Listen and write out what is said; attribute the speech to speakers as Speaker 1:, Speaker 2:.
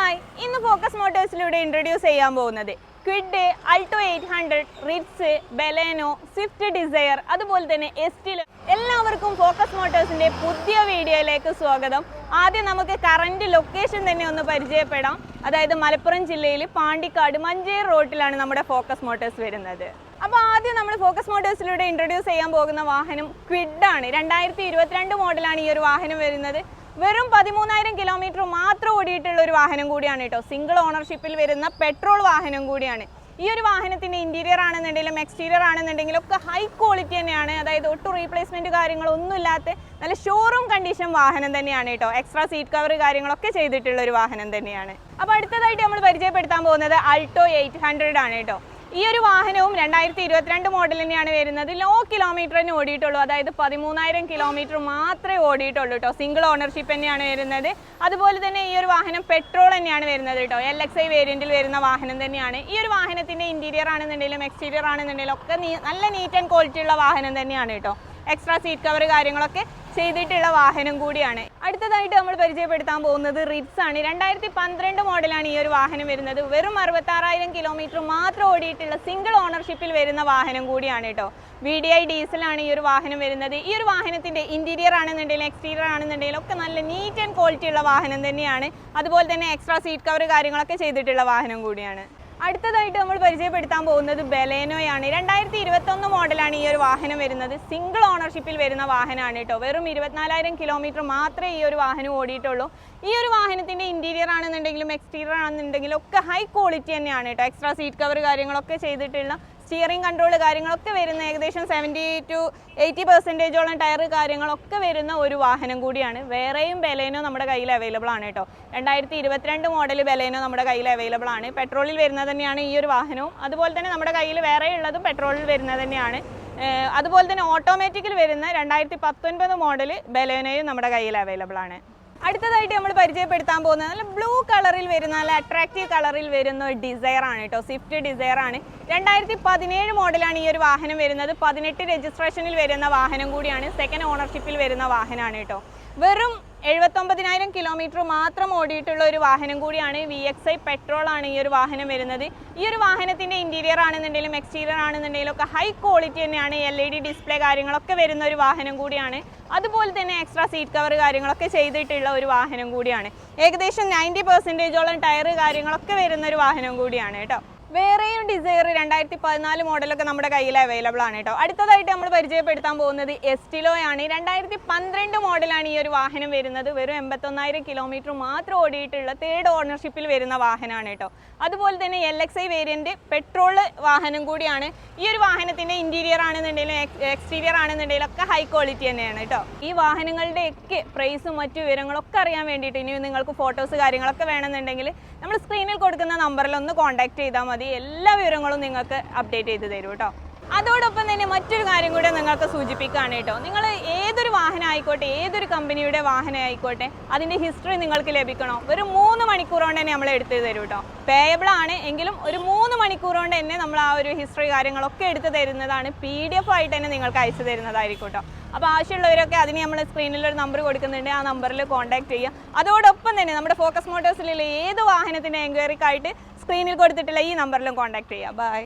Speaker 1: Hi, ഇന്ന് focus മോട്ടോഴ്സിലൂടെ introduce ചെയ്യാൻ പോകുന്നത് Kwid, Alto 800, Ritz, Baleno, Swift Dzire, അതുപോലെ തന്നെ എസ്റ്റിൽ. എല്ലാവർക്കും ഫോക്കസ് മോട്ടോഴ്സിന്റെ പുതിയ വീഡിയോയിലേക്ക് സ്വാഗതം. ആദ്യം നമുക്ക് കറന്റ് ലൊക്കേഷൻ തന്നെ ഒന്ന് പരിചയപ്പെടാം. അതായത് മലപ്പുറം ജില്ലയിൽ പാണ്ടിക്കാട് മഞ്ചേരി റോഡിലാണ് നമ്മുടെ ഫോക്കസ് മോട്ടോഴ്സ് വരുന്നത്. അപ്പോൾ ആദ്യം നമ്മൾ ഫോക്കസ് മോട്ടോഴ്സിലൂടെ ഇൻട്രൊഡ്യൂസ് ചെയ്യാൻ പോകുന്ന വാഹനം ക്വിഡ് ആണ്. 2022 മോഡലാണ് ഈ ഒരു വാഹനം വരുന്നത്. വെറും 13,000 കിലോമീറ്റർ മാത്രം ഓടിയിട്ടുള്ള ഒരു വാഹനം കൂടിയാണ് കേട്ടോ. സിംഗിൾ ഓണർഷിപ്പിൽ വരുന്ന പെട്രോൾ വാഹനം കൂടിയാണ്. ഈ ഒരു വാഹനത്തിൻ്റെ ഇൻറ്റീരിയർ ആണെന്നുണ്ടെങ്കിലും എക്സ്റ്റീരിയർ ആണെന്നുണ്ടെങ്കിലും ഒക്കെ ഹൈ ക്വാളിറ്റി തന്നെയാണ്. അതായത് ഒട്ടും റീപ്ലേസ്മെൻറ്റ് കാര്യങ്ങളൊന്നും ഇല്ലാത്ത നല്ല ഷോറൂം കണ്ടീഷൻ വാഹനം തന്നെയാണ് കേട്ടോ. എക്സ്ട്രാ സീറ്റ് കവർ കാര്യങ്ങളൊക്കെ ചെയ്തിട്ടുള്ള ഒരു വാഹനം തന്നെയാണ്. അപ്പോൾ അടുത്തതായിട്ട് നമ്മൾ പരിചയപ്പെടുത്താൻ പോകുന്നത് ആൾട്ടോ 800 ആണ് കേട്ടോ. ഈ ഒരു വാഹനവും 2022 മോഡൽ തന്നെയാണ് വരുന്നത്. ലോ കിലോമീറ്ററിന് ഓടിയിട്ടുള്ളൂ. അതായത് 13,000 കിലോമീറ്റർ മാത്രമേ ഓടിയിട്ടുള്ളൂ കേട്ടോ. സിംഗിൾ ഓണർഷിപ്പ് തന്നെയാണ് വരുന്നത്. അതുപോലെ തന്നെ ഈ ഒരു വാഹനം പെട്രോൾ തന്നെയാണ് വരുന്നത് കേട്ടോ. LXI വേരിയന്റിൽ വരുന്ന വാഹനം തന്നെയാണ്. ഈ ഒരു വാഹനത്തിന്റെ ഇന്റീരിയർ ആണെന്നുണ്ടെങ്കിലും എക്സ്റ്റീരിയർ ആണെന്നുണ്ടെങ്കിലും ഒക്കെ നല്ല നീറ്റ് ആൻഡ് ക്വാളിറ്റി ഉള്ള വാഹനം തന്നെയാണ് കേട്ടോ. എക്സ്ട്രാ സീറ്റ് കവർ കാര്യങ്ങളൊക്കെ ചെയ്തിട്ടുള്ള വാഹനം കൂടിയാണ്. അടുത്തതായിട്ട് നമ്മൾ പരിചയപ്പെടുത്താൻ പോകുന്നത് റിറ്റ്സ് ആണ്. 2012 മോഡലാണ് ഈ ഒരു വാഹനം വരുന്നത്. വെറും 66,000 കിലോമീറ്റർ മാത്രം ഓടിയിട്ടുള്ള സിംഗിൾ ഓണർഷിപ്പിൽ വരുന്ന വാഹനം കൂടിയാണ് കേട്ടോ. VDI ഡീസലാണ് ഈ ഒരു വാഹനം വരുന്നത്. ഈ ഒരു വാഹനത്തിന്റെ ഇന്റീരിയർ ആണെന്നുണ്ടെങ്കിലും എക്സ്റ്റീരിയർ ആണെന്നുണ്ടെങ്കിലും ഒക്കെ നല്ല നീറ്റ് ആൻഡ് ക്വാളിറ്റി ഉള്ള വാഹനം തന്നെയാണ്. അതുപോലെ തന്നെ എക്സ്ട്രാ സീറ്റ് കവർ കാര്യങ്ങളൊക്കെ ചെയ്തിട്ടുള്ള വാഹനം കൂടിയാണ്. അടുത്തതായിട്ട് നമ്മൾ പരിചയപ്പെടുത്താൻ പോകുന്നത് ബലേനോയാണ്. 2021 മോഡലാണ് ഈ ഒരു വാഹനം വരുന്നത്. സിംഗിൾ ഓണർഷിപ്പിൽ വരുന്ന വാഹനമാണ് കേട്ടോ. വെറും 24,000 കിലോമീറ്റർ മാത്രമേ ഈ ഒരു വാഹനം ഓടിയിട്ടുള്ളൂ. ഈ ഒരു വാഹനത്തിൻ്റെ ഇൻറ്റീരിയർ ആണെന്നുണ്ടെങ്കിലും എക്സ്റ്റീരിയർ ആണെന്നുണ്ടെങ്കിലും ഒക്കെ ഹൈ ക്വാളിറ്റി തന്നെയാണ് കേട്ടോ. എക്സ്ട്രാ സീറ്റ് കവർ കാര്യങ്ങളൊക്കെ ചെയ്തിട്ടുള്ള സ്റ്റിയറിംഗ് കൺട്രോൾ കാര്യങ്ങളൊക്കെ വരുന്ന ഏകദേശം 70 to 80% ടയർ കാര്യങ്ങളൊക്കെ വരുന്ന ഒരു വാഹനം കൂടിയാണ്. വേറെയും ബലേനോ നമ്മുടെ കയ്യിൽ അവൈലബിൾ ആണ് കേട്ടോ. 2022 മോഡൽ ബലേനോ നമ്മുടെ കയ്യിൽ അവൈലബിൾ ആണ്. പെട്രോളിൽ വരുന്നത് തന്നെയാണ് ഈ ഒരു വാഹനവും. അതുപോലെ തന്നെ നമ്മുടെ കയ്യിൽ വേറെ ഉള്ളതും പെട്രോളിൽ വരുന്നത് തന്നെയാണ്. അതുപോലെ തന്നെ ഓട്ടോമാറ്റിക്കിൽ വരുന്ന 2019 മോഡൽ ബലേനോയും നമ്മുടെ കയ്യിൽ അവൈലബിൾ ആണ്. അടുത്തതായിട്ട് നമ്മൾ പരിചയപ്പെടുത്താൻ പോകുന്നത് നല്ല ബ്ലൂ കളറിൽ വരുന്ന നല്ല അട്രാക്റ്റീവ് കളറിൽ വരുന്ന ഒരു ഡിസയർ ആണ് കേട്ടോ. സ്വിഫ്റ്റ് ഡിസയർ ആണ്. 2017 മോഡലാണ് ഈ ഒരു വാഹനം വരുന്നത്. 18 രജിസ്ട്രേഷനിൽ വരുന്ന വാഹനം കൂടിയാണ്. സെക്കൻഡ് ഓണർഷിപ്പിൽ വരുന്ന വാഹനമാണ് കേട്ടോ. വെറും 79,000 കിലോമീറ്റർ മാത്രം ഓടിയിട്ടുള്ള ഒരു വാഹനം കൂടിയാണ്. VXI പെട്രോൾ ആണ് ഈ ഒരു വാഹനം വരുന്നത്. ഈ ഒരു വാഹനത്തിൻ്റെ ഇൻറ്റീരിയർ ആണെന്നുണ്ടെങ്കിലും എക്സ്റ്റീരിയർ ആണെന്നുണ്ടെങ്കിലും ഒക്കെ ഹൈ ക്വാളിറ്റി തന്നെയാണ്. LED ഡിസ്പ്ലേ കാര്യങ്ങളൊക്കെ വരുന്ന ഒരു വാഹനം കൂടിയാണ്. അതുപോലെ തന്നെ എക്സ്ട്രാ സീറ്റ് കവർ കാര്യങ്ങളൊക്കെ ചെയ്തിട്ടുള്ള ഒരു വാഹനം കൂടിയാണ്. ഏകദേശം 90% ടയർ കാര്യങ്ങളൊക്കെ വരുന്ന ഒരു വാഹനം കൂടിയാണ് കേട്ടോ. വേറെയും ഡിസയർ 2014 മോഡലൊക്കെ നമ്മുടെ കയ്യിൽ അവൈലബിൾ ആണ് കേട്ടോ. അടുത്തതായിട്ട് നമ്മൾ പരിചയപ്പെടുത്താൻ പോകുന്നത് എസ്റ്റിലോയാണ്. 2012 മോഡലാണ് ഈ ഒരു വാഹനം വരുന്നത്. വെറും 81,000 കിലോമീറ്റർ മാത്രം ഓടിയിട്ടുള്ള തേർഡ് ഓണർഷിപ്പിൽ വരുന്ന വാഹനമാണ് കേട്ടോ. അതുപോലെ തന്നെ LXI വേരിയന്റ് പെട്രോൾ വാഹനം കൂടിയാണ്. ഈ ഒരു വാഹനത്തിന്റെ ഇന്റീരിയർ ആണെന്നുണ്ടെങ്കിലും എക്സ്റ്റീരിയർ ആണെന്നുണ്ടെങ്കിലും ഒക്കെ ഹൈ ക്വാളിറ്റി തന്നെയാണ് കേട്ടോ. ഈ വാഹനങ്ങളുടെ ഒക്കെ പ്രൈസും മറ്റു വിവരങ്ങളൊക്കെ അറിയാൻ വേണ്ടിയിട്ട് ഇനി നിങ്ങൾക്ക് ഫോട്ടോസ് കാര്യങ്ങളൊക്കെ വേണമെന്നുണ്ടെങ്കിൽ നമ്മൾ സ്ക്രീനിൽ കൊടുക്കുന്ന നമ്പറിൽ ഒന്ന് കോൺടാക്ട് ചെയ്താൽ മതി. എല്ലാ വിവരങ്ങളും നിങ്ങൾക്ക് അപ്ഡേറ്റ് ചെയ്ത് തരും കേട്ടോ. അതോടൊപ്പം തന്നെ മറ്റൊരു കാര്യം കൂടെ നിങ്ങൾക്ക് സൂചിപ്പിക്കുകയാണ് കേട്ടോ. നിങ്ങൾ ഏതൊരു വാഹനം ആയിക്കോട്ടെ, ഏതൊരു കമ്പനിയുടെ വാഹനം ആയിക്കോട്ടെ, അതിൻ്റെ ഹിസ്റ്ററി നിങ്ങൾക്ക് ലഭിക്കണോ? ഒരു 3 മണിക്കൂർ കൊണ്ട് തന്നെ നമ്മൾ എടുത്തു തരും കേട്ടോ. പേയബിൾ ആണ് എങ്കിലും ഒരു 3 മണിക്കൂർ കൊണ്ട് തന്നെ നമ്മൾ ആ ഒരു ഹിസ്റ്ററി കാര്യങ്ങളൊക്കെ എടുത്തു തരുന്നതാണ്. PDF ആയിട്ട് തന്നെ നിങ്ങൾക്ക് അയച്ചു തരുന്നതായിരിക്കും കേട്ടോ. അപ്പോൾ ആവശ്യമുള്ളവരൊക്കെ അതിന് നമ്മൾ സ്ക്രീനിൽ ഒരു നമ്പർ കൊടുക്കുന്നുണ്ട്. ആ നമ്പറിൽ കോൺടാക്ട് ചെയ്യുക. അതോടൊപ്പം തന്നെ നമ്മുടെ ഫോക്കസ് മോട്ടോഴ്സിലുള്ള ഏത് വാഹനത്തിൻ്റെ എൻക്വയറിക്കായിട്ട് സ്ക്രീനിൽ കൊടുത്തിട്ടുള്ള ഈ നമ്പറിലും കോൺടാക്ട് ചെയ്യുക. ബൈ.